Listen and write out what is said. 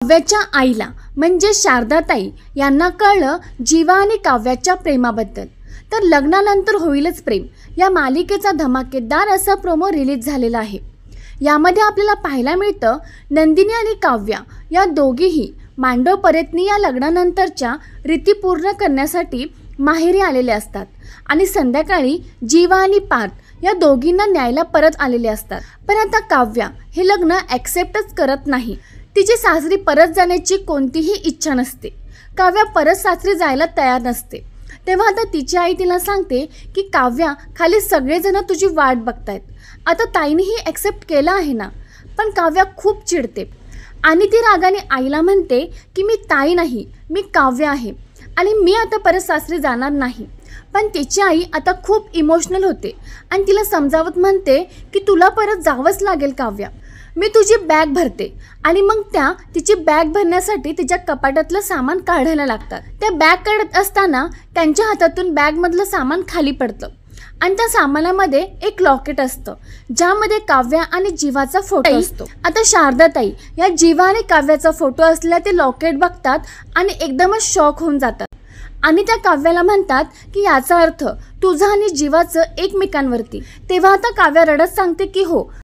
काव्याच्या आईला म्हणजे शारदाताई यांना कळलं जीवा आणि काव्याच्या प्रेमाबद्दल. तर लग्नानंतर होईलच प्रेम या मालिकेचा धमाकेदार असा प्रोमो रिलीज झालेला आहे. यामध्ये आपल्याला पाहायला मिळतं नंदिनी आणि काव्या या दोघीही मांडव परतनी या लग्नानंतरच्या रीती पूर्ण करण्यासाठी माहेरी आलेले असतात आणि संध्याकाळी जीवा आणि पार्थ या दोघींना न्यायला परत आलेले असतात. पण आता काव्या हे लग्न ॲक्सेप्टच करत नाही. तिची सासरी परत जाण्याची कोणतीही इच्छा नसते. काव्या परत सासरी जायला तयार नसते. तेव्हा आता तिची आई तिला सांगते की काव्या, खाली सगळेजण तुझी वाट बघतायत. आता ताईनेही ॲक्सेप्ट केलं आहे ना. पण काव्या खूप चिडते आणि ती रागाने आईला म्हणते की मी ताई नाही, मी काव्या आहे आणि मी आता परत सासरी जाणार नाही. पण तिची आई आता खूप इमोशनल होते आणि तिला समजावत म्हणते की तुला परत जावंच लागेल काव्या. मी तुझी बॅग भरते आणि मग तिची बॅग भरण्यासाठी तिच्या कपाटातलं सामान काढायला लागतात. त्या बॅग काढत असताना त्यांच्या हातातून बॅगमधलं सामान खाली पडतं आणि त्या सामानामध्ये एक लॉकेट असतं ज्यामध्ये काव्या आणि जीवाचा फोटो असतो. आता शारदाताई या जीवा आणि काव्याचा फोटो असलेला ते लॉकेट बघतात आणि एकदमच शॉक होऊन जातात आणि त्या काव्याला म्हणतात की याचा अर्थ तुझा आणि जीवाचं एकमेकांवरती. तेव्हा आता काव्या रडत सांगते की हो,